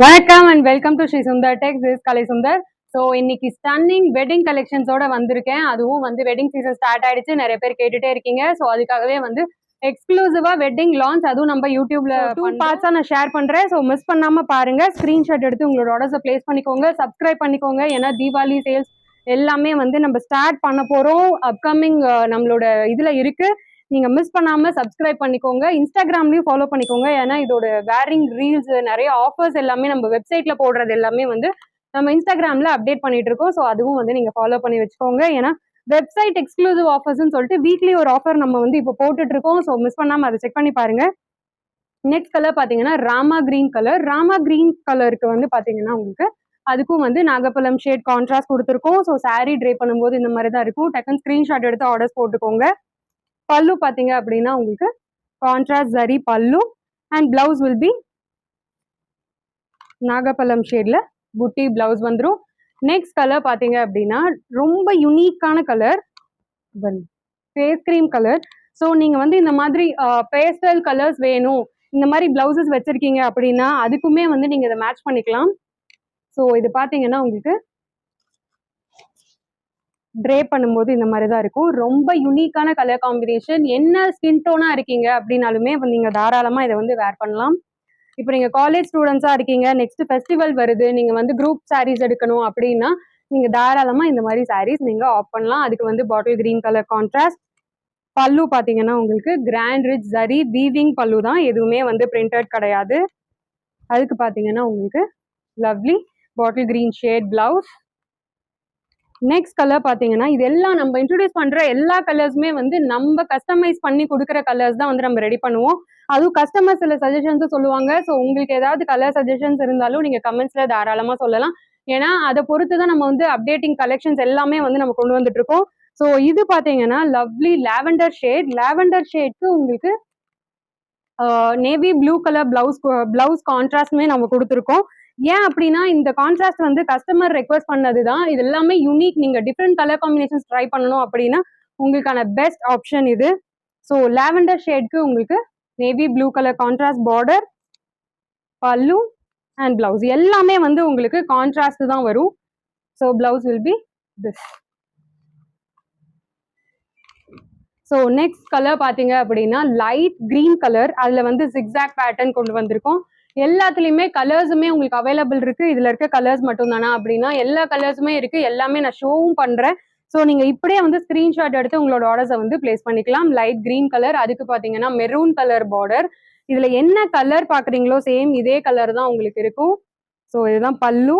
வணக்கம் and welcome to Sri Sundar tech. This Kalai Sundar. So இன்னைக்கு stunning wedding கலெக்ஷன்ஸோட வந்திருக்கேன். அதுவும் வந்து வெட்டிங் சீசன் ஸ்டார்ட் ஆயிடுச்சு, நிறைய பேர் கேட்டுட்டே இருக்கீங்க. ஸோ அதுக்காகவே வந்து எக்ஸ்க்ளூசிவா வெட்டிங் லான்ச், அதுவும் நம்ம யூடியூப்ல 2 பார்ட்ஸா நான் ஷேர் பண்றேன். ஸோ மிஸ் பண்ணாம பாருங்க. ஸ்கிரீன்ஷாட் எடுத்து உங்களோட ஆர்டர்ஸை பிளேஸ் பண்ணிக்கோங்க, சப்ஸ்கிரைப் பண்ணிக்கோங்க. ஏன்னா தீபாவளி சேல்ஸ் எல்லாமே வந்து நம்ம ஸ்டார்ட் பண்ண போறோம். அப்கமிங் நம்மளோட இதுல இருக்கு. நீங்க மிஸ் பண்ணாம சப்ஸ்கிரைப் பண்ணிக்கோங்க, இன்ஸ்டாகிராம்லயும் ஃபாலோ பண்ணிக்கோங்க. ஏன்னா இதோட வேரிங் ரீல்ஸ், நிறைய ஆஃபர்ஸ் எல்லாமே நம்ம வெப்சைட்ல போடுறது எல்லாமே வந்து நம்ம இன்ஸ்டாகிராம்ல அப்டேட் பண்ணிட்டு இருக்கோம். ஸோ அதுவும் வந்து நீங்க ஃபாலோ பண்ணி வச்சுக்கோங்க. ஏன்னா வெப்சைட் எக்ஸ்க்ளூசிவ் ஆஃபர்ஸ்ன்னு சொல்லிட்டு வீக்லி ஒரு ஆஃபர் நம்ம வந்து இப்போ போட்டுட்டு இருக்கோம். ஸோ மிஸ் பண்ணாம அதை செக் பண்ணி பாருங்க. நெக்ஸ்ட் கலர் பாத்தீங்கன்னா Rama green colour. Rama green கலருக்கு வந்து பாத்தீங்கன்னா உங்களுக்கு அதுக்கும் வந்து நாகப்பழம் ஷேட் கான்ட்ராஸ்ட் கொடுத்துருக்கோம். ஸோ சாரீ ட்ரே பண்ணும்போது இந்த மாதிரி தான் இருக்கும். டக்குன்னு ஸ்கிரீன்ஷாட் எடுத்து ஆர்டர்ஸ் போட்டுக்கோங்க. பல்லு பாத்தீங்க அப்படின்னா உங்களுக்கு contrast zari pallu and blouse will be நாகப்பழம் ஷேட்ல புட்டி பிளவுஸ் வந்துடும். நெக்ஸ்ட் கலர் பாத்தீங்க அப்படின்னா ரொம்ப யுனிக்கான colour face cream colour. So நீங்க வந்து இந்த மாதிரி பேஸ்டல் கலர்ஸ் வேணும், இந்த மாதிரி பிளவுசஸ் வச்சிருக்கீங்க அப்படின்னா அதுக்குமே வந்து நீங்க இதை மேட்ச் பண்ணிக்கலாம். ஸோ இது பாத்தீங்கன்னா உங்களுக்கு ட்ரே பண்ணும்போது இந்த மாதிரி தான் இருக்கும். ரொம்ப யூனிக்கான கலர் காம்பினேஷன். என்ன ஸ்கின் டோனா இருக்கீங்க அப்படின்னாலுமே நீங்க தாராளமா இதை வந்து வேர் பண்ணலாம். இப்போ நீங்க காலேஜ் ஸ்டூடெண்ட்ஸா இருக்கீங்க, நெக்ஸ்ட் ஃபெஸ்டிவல் வருது, நீங்க வந்து குரூப் சாரீஸ் எடுக்கணும் அப்படின்னா நீங்க தாராளமா இந்த மாதிரி சாரீஸ் நீங்க ஆப் பண்ணலாம். அதுக்கு வந்து பாட்டில் கிரீன் கலர் கான்ட்ராஸ்ட். பல்லு பாத்தீங்கன்னா உங்களுக்கு கிராண்ட் ரிச் ஜரி வீவிங் பல்லு தான், எதுவுமே வந்து பிரிண்டட் கிடையாது. அதுக்கு பாத்தீங்கன்னா உங்களுக்கு lovely bottle green shade blouse. Next colour பாத்தீங்கன்னா இது எல்லாம் நம்ம இன்ட்ரோடியூஸ் பண்ற எல்லா கலர்ஸுமே வந்து நம்ம கஸ்டமைஸ் பண்ணி கொடுக்குற கலர்ஸ் தான் வந்து நம்ம ரெடி பண்ணுவோம். அதுவும் கஸ்டமர் சில சஜஷன்ஸும் சொல்லுவாங்க. ஸோ உங்களுக்கு ஏதாவது கலர் சஜஷன்ஸ் இருந்தாலும் நீங்க கமெண்ட்ஸ்ல தாராளமா சொல்லலாம். ஏன்னா அதை பொறுத்து தான் நம்ம வந்து அப்டேட்டிங் கலெக்ஷன்ஸ் எல்லாமே வந்து நம்ம கொண்டு வந்துட்டு இருக்கோம். ஸோ இது பாத்தீங்கன்னா லவ்லி லாவெண்டர் ஷேட். லாவெண்டர் ஷேட்க்கு உங்களுக்கு நேவி ப்ளூ கலர் பிளவுஸ் கான்ட்ராஸ்ட்மே நம்ம கொடுத்துருக்கோம். ஏன் அப்படின்னா இந்த கான்ட்ராஸ்ட் வந்து கஸ்டமர் ரெக்வஸ்ட் பண்ணதுதான். இது எல்லாமே யூனிக். நீங்க டிஃப்ரெண்ட் கலர் காம்பினேஷன்ஸ் ட்ரை பண்ணணும் அப்படின்னா உங்களுக்கான பெஸ்ட் ஆப்ஷன் இது. ஸோ லாவெண்டர் ஷேட்க்கு உங்களுக்கு navy blue colour contrast border, பல்லு அண்ட் பிளவுஸ் எல்லாமே வந்து உங்களுக்கு கான்ட்ராஸ்ட் தான் வரும். So blouse will B this. So next colour பாத்தீங்க அப்படின்னா லைட் கிரீன் கலர். அதுல வந்து ஜிக்ஸாக் பேட்டர்ன் கொண்டு வந்திருக்கோம். எல்லாத்துலயுமே கலர்ஸுமே உங்களுக்கு அவைலபிள் இருக்கு. இதுல இருக்க கலர்ஸ் மட்டும் தானா அப்படின்னா எல்லா கலர்ஸுமே இருக்கு. எல்லாமே நான் ஷோவும் பண்றேன். ஸோ நீங்க இப்படியே வந்து ஸ்கிரீன்ஷாட் எடுத்து உங்களோட ஆர்டர்ஸை வந்து பிளேஸ் பண்ணிக்கலாம். லைட் கிரீன் கலர், அதுக்கு பாத்தீங்கன்னா மெரூன் கலர் பார்டர். இதுல என்ன கலர் பாக்குறீங்களோ சேம் இதே கலர் தான் உங்களுக்கு இருக்கும். ஸோ இதுதான் பல்லு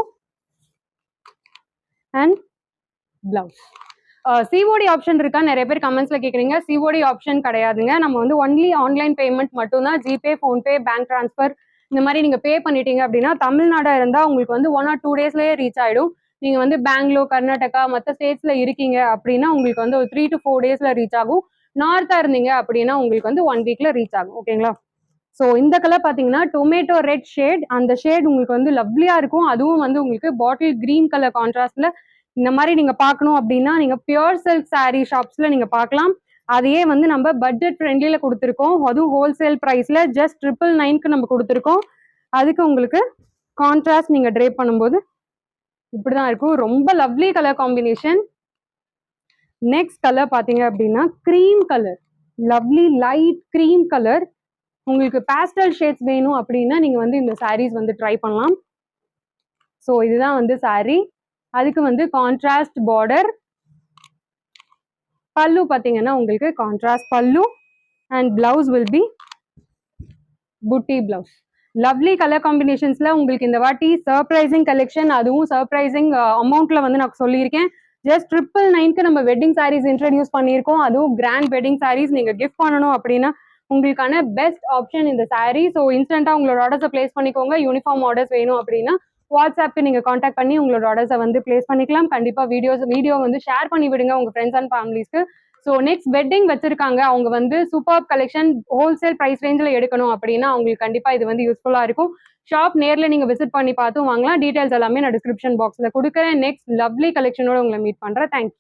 அண்ட் பிளவுஸ். சிஓடி ஆப்ஷன் இருக்கா நிறைய பேர் கமெண்ட்ஸ்ல கேக்குறீங்க. சிஓடி ஆப்ஷன் கிடையாதுங்க. நம்ம வந்து ஒன்லி ஆன்லைன் பேமெண்ட் மட்டும் தான். ஜிபே, போன்பே, பேங்க் டிரான்ஸ்ஃபர் இந்த மாதிரி நீங்க பே பண்ணிட்டீங்க அப்படின்னா தமிழ்நாடா இருந்தா உங்களுக்கு வந்து 1 or 2 daysலயே ரீச் ஆயிடும். நீங்க வந்து பெங்களூர், கர்நாடகா மற்ற ஸ்டேட்ஸ்ல இருக்கீங்க அப்படின்னா உங்களுக்கு வந்து ஒரு 3 to 4 daysல ரீச் ஆகும். நார்த்தா இருந்தீங்க அப்படின்னா உங்களுக்கு வந்து 1 weekல ரீச் ஆகும். ஓகேங்களா? ஸோ இந்த கலர் பாத்தீங்கன்னா டொமேட்டோ ரெட் ஷேட். அந்த ஷேட் உங்களுக்கு வந்து லவ்லியா இருக்கும். அதுவும் வந்து உங்களுக்கு பாட்டில் கிரீன் கலர் கான்ட்ராஸ்ட்ல இந்த மாதிரி நீங்க பார்க்கணும் அப்படின்னா நீங்க பியூர் சில்க் சாரீ ஷாப்ஸ்ல நீங்க பார்க்கலாம். அதையே வந்து நம்ம பட்ஜெட் ஃப்ரெண்ட்லியில கொடுத்துருக்கோம். அதுவும் ஹோல்சேல் பிரைஸ்ல ஜஸ்ட் 999க்கு நம்ம கொடுத்துருக்கோம். அதுக்கு உங்களுக்கு கான்ட்ராஸ்ட் நீங்க ட்ரே பண்ணும்போது இப்படிதான் இருக்கும். ரொம்ப lovely colour combination. Next colour பாத்தீங்க அப்படின்னா cream colour, lovely light cream colour. உங்களுக்கு பேஸ்டல் ஷேட்ஸ் வேணும் அப்படின்னா நீங்க வந்து இந்த சாரீஸ் வந்து ட்ரை பண்ணலாம். ஸோ இதுதான் வந்து சாரீ. அதுக்கு வந்து கான்ட்ராஸ்ட் பார்டர். பல்லு பாத்தீங்கன்னா உங்களுக்கு கான்ட்ராஸ்ட் பல்லு and blouse will B Buti blouse. Lovely colour காம்பினேஷன்ஸ்ல உங்களுக்கு இந்த வாட்டி சர்ப்ரைசிங் கலெக்ஷன், அதுவும் சர்ப்ரைசிங் அமௌண்ட்ல வந்து நான் சொல்லியிருக்கேன். ஜஸ்ட் 999க்கு நம்ம வெட்டிங் சாரீஸ் இன்ட்ரடியூஸ் பண்ணியிருக்கோம். அதுவும் கிராண்ட் வெட்டிங் சாரீஸ் நீங்க கிஃப்ட் பண்ணணும் அப்படின்னா உங்களுக்கான பெஸ்ட் ஆப்ஷன் இந்த சாரீ. ஸோ இன்ஸ்டன்டா உங்களோட ஆர்டர்ஸை பிளேஸ் பண்ணிக்கோங்க. யூனிஃபார்ம் ஆர்டர்ஸ் வேணும் அப்படின்னா வாட்ஸ்அப்க்கு நீங்க காண்டாக்ட் பண்ணி உங்களோட ஆர்டர்ஸை வந்து பிளேஸ் பண்ணிக்கலாம். கண்டிப்பா வீடியோ வந்து ஷேர் பண்ணி விடுங்க உங்க ஃப்ரெண்ட்ஸ் அண்ட் ஃபேமிலிஸ்க்கு. ஸோ நெக்ஸ்ட் வெட்டிங் வச்சிருக்காங்க, அவங்க வந்து சூப்பர் கலெக்ஷன் ஹோல்சேல் பிரைஸ் ரேஞ்சில் எடுக்கணும் அப்படின்னா அவங்களுக்கு கண்டிப்பா இது வந்து யூஸ்ஃபுல்லா இருக்கும். ஷாப் நேர்ல நீங்க விசிட் பண்ணி பார்த்தும் வாங்கலாம். டீடைல்ஸ் எல்லாமே நான் டிஸ்கிரிப்ஷன் பாக்ஸ்ல கொடுக்குறேன். நெக்ஸ்ட் லவ்லி கலெக்ஷனோட உங்களை மீட் பண்றேன். தேங்க்யூ.